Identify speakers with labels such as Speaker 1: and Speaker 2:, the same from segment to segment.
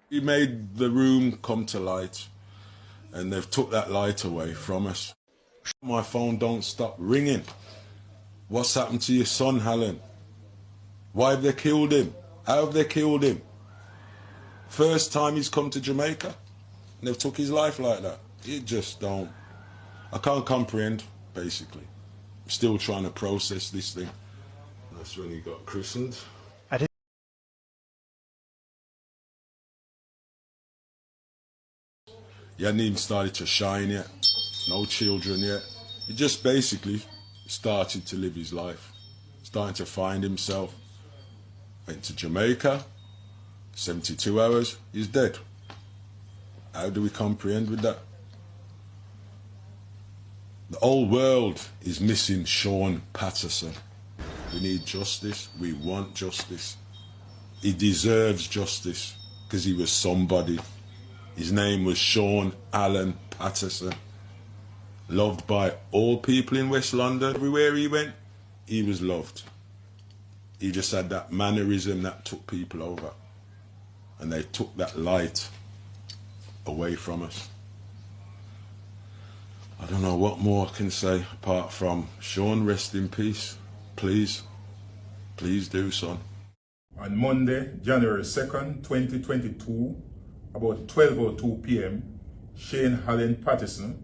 Speaker 1: He made the room come to light, and they've took that light away from us. My phone don't stop ringing. What's happened to your son, Helen? Why have they killed him? How have they killed him? First time he's come to Jamaica, and they've took his life like that. It just don't. I can't comprehend, basically. I'm still trying to process this thing. That's when he got christened. He hadn't even started to shine yet. No children yet. He just basically started to live his life. Starting to find himself. Went to Jamaica. 72 hours. He's dead. How do we comprehend with that? The whole world is missing Sean Patterson. We need justice. We want justice. He deserves justice because he was somebody. His name was Sean Allen Patterson. Loved by all people in West London. Everywhere he went, he was loved. He just had that mannerism that took people over. And they took that light away from us. I don't know what more I can say apart from Sean, rest in peace. Please, please do, son.
Speaker 2: On Monday, January 2nd, 2022, about 12:02 p.m., Shane Allen Patterson,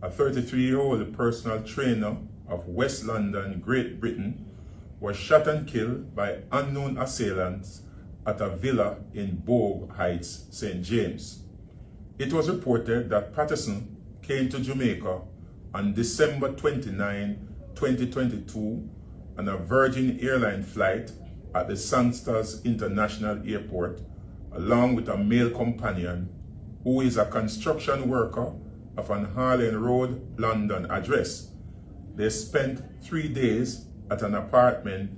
Speaker 2: a 33-year-old personal trainer of West London, Great Britain, was shot and killed by unknown assailants at a villa in Bogue Heights, St. James. It was reported that Patterson came to Jamaica on December 29, 2022 on a Virgin Airlines flight at the Sangsters International Airport, along with a male companion who is a construction worker of an Harlem Road, London address. They spent 3 days at an apartment,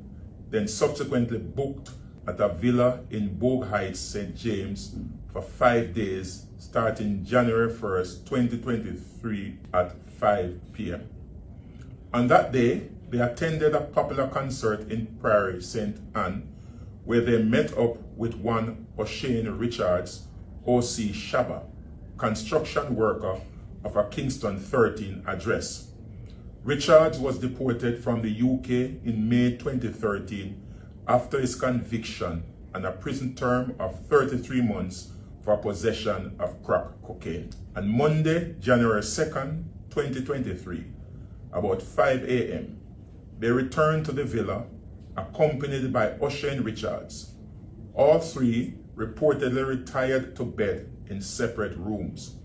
Speaker 2: then subsequently booked at a villa in Bogue Heights, St. James for 5 days starting January 1st, 2023 at 5 p.m. On that day, they attended a popular concert in Prairie St. Anne, where they met up with one O'Shane Richards, O.C. Shaba, construction worker of a Kingston 13 address. Richards was deported from the UK in May 2013 after his conviction and a prison term of 33 months for possession of crack cocaine. On Monday, January 2nd, 2023, about 5 a.m., they returned to the villa accompanied by O'Shane Richards. All three reportedly retired to bed in separate rooms.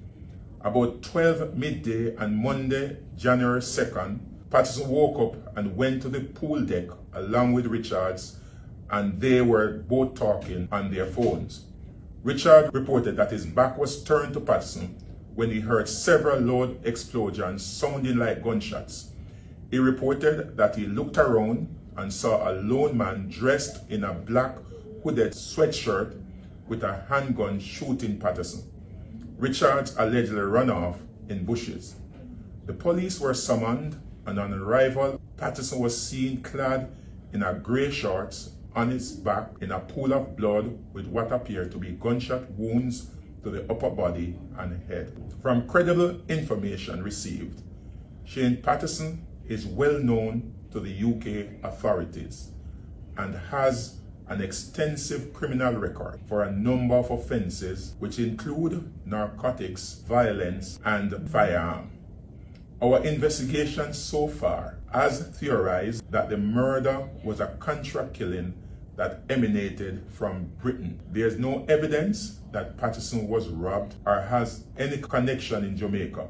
Speaker 2: About 12 midday on Monday, January 2nd, Patterson woke up and went to the pool deck along with Richards, and they were both talking on their phones. Richard reported that his back was turned to Patterson when he heard several loud explosions sounding like gunshots. He reported that he looked around and saw a lone man dressed in a black hooded sweatshirt with a handgun shooting Patterson. Richards allegedly ran off in bushes. The police were summoned, and on arrival, Patterson was seen clad in a grey shorts on his back in a pool of blood with what appeared to be gunshot wounds to the upper body and head. From credible information received, Shane Patterson is well known to the UK authorities and has an extensive criminal record for a number of offences which include narcotics, violence and firearm. Our investigation so far has theorized that the murder was a contract killing that emanated from Britain. There is no evidence that Patterson was robbed or has any connection in Jamaica.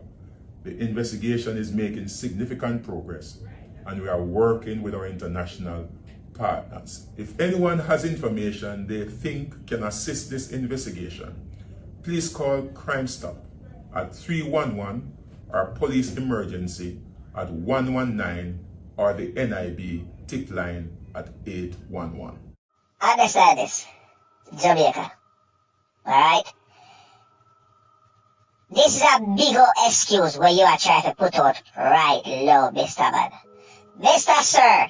Speaker 2: The investigation is making significant progress, and we are working with our international partners. If anyone has information they think can assist this investigation, please call Crime Stop at 311 or Police Emergency at 119 or the NIB tip line at 811.
Speaker 3: Understand this, Jamaica. Alright? This is a big old excuse where you are trying to put out right low, Mr. Man. Mr. Sir,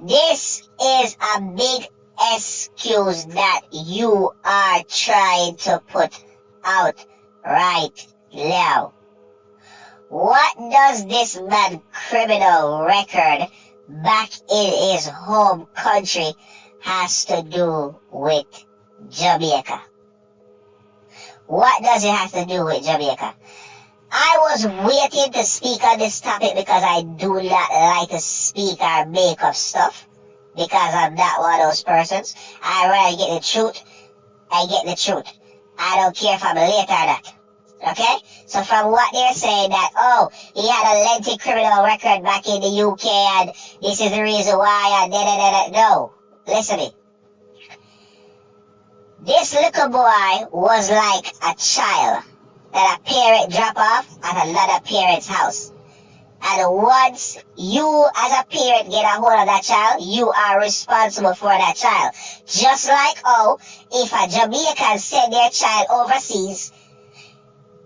Speaker 3: this is a big excuse that you are trying to put out right now? What does this man criminal record back in his home country has to do with Jamaica? What does it have to do with Jamaica? I was waiting to speak on this topic because I do not like to speak or make up stuff, because I'm not one of those persons. I rather get the truth. I get the truth. I don't care if I'm late or not. Okay? So from what they're saying that, oh, he had a lengthy criminal record back in the UK and this is the reason why and da-da-da-da. No. Listen to me. This little boy was like a child that a parent drop off at another parent's house. And once you as a parent get a hold of that child, you are responsible for that child. Just like, oh, if a Jamaican send their child overseas,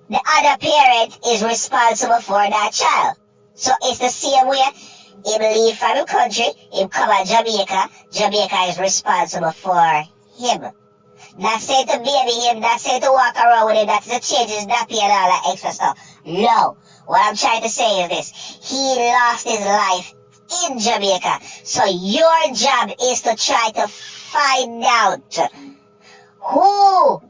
Speaker 3: the other parent is responsible for that child. So it's the same way. Him leave from the country, him come to Jamaica, Jamaica is responsible for him. Not saying to baby him, not saying to walk around with him, not to change his nappy and all that extra stuff. No. What I'm trying to say is this. He lost his life in Jamaica. So your job is to try to find out who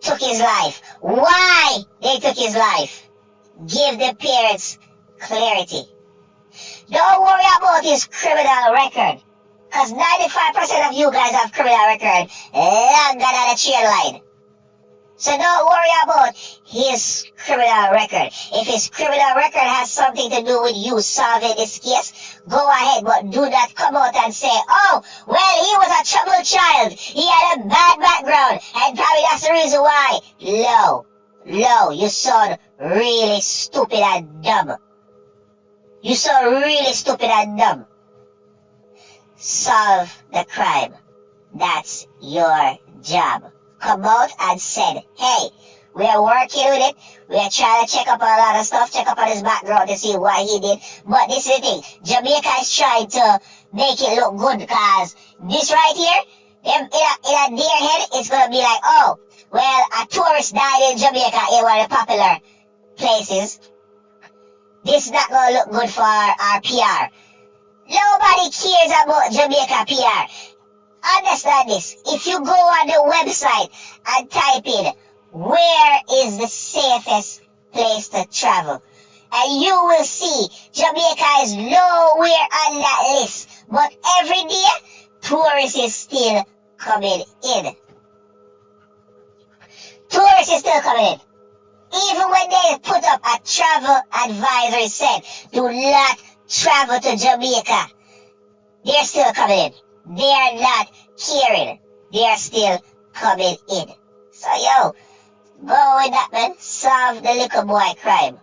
Speaker 3: took his life, why they took his life. Give the parents clarity. Don't worry about his criminal record, because 95% of you guys have criminal record longer than a train line. So don't worry about his criminal record. If his criminal record has something to do with you solving this case, go ahead, but do not come out and say, oh, well, he was a troubled child. He had a bad background, and probably that's the reason why. No, you sound really stupid and dumb. You sound really stupid and dumb. Solve the crime. That's your job. Come out and said, hey, we are working with it. We are trying to check up on a lot of stuff, check up on his background to see what he did. But this is the thing. Jamaica is trying to make it look good, because this right here, in their head, it's going to be like, oh, well, a tourist died in Jamaica in one of the popular places. This is not going to look good for our PR. Nobody cares about Jamaica PR. Understand this. If you go on the website and type in, where is the safest place to travel? And you will see Jamaica is nowhere on that list. But every day, tourists is still coming in. Tourists is still coming in. Even when they put up a travel advisory said, do not travel to Jamaica, they're still coming in. They are not caring. They are still coming in. So, yo, go with that, man. Solve the little boy crime.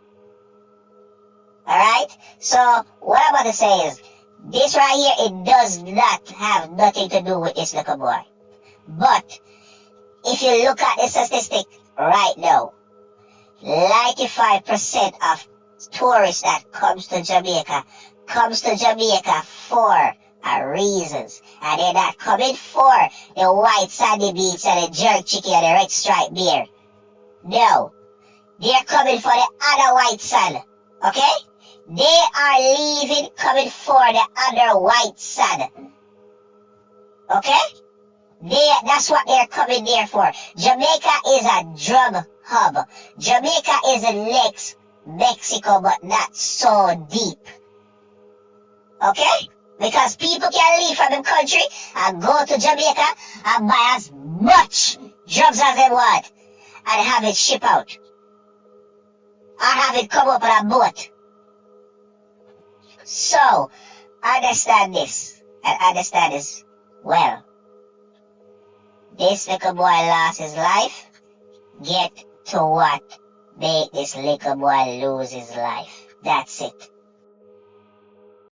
Speaker 3: Alright? So, what I'm about to say is, this right here, it does not have nothing to do with this little boy. But, if you look at the statistic right now, 95% of tourists that comes to Jamaica for reasons. And they're not coming for the white sandy beach and the jerk chicken and the red striped beer. No. They're coming for the other white sand. Okay? They are leaving coming for the other white sand. Okay? That's what they're coming there for. Jamaica is a drug hub. Jamaica is the next Mexico, but not so deep. Okay? Because people can leave from the country and go to Jamaica and buy as much drugs as they want and have it shipped out. Or have it come up on a boat. So, understand this. And understand this well. This little boy lost his life. Get to what made this little boy lose his life. That's it.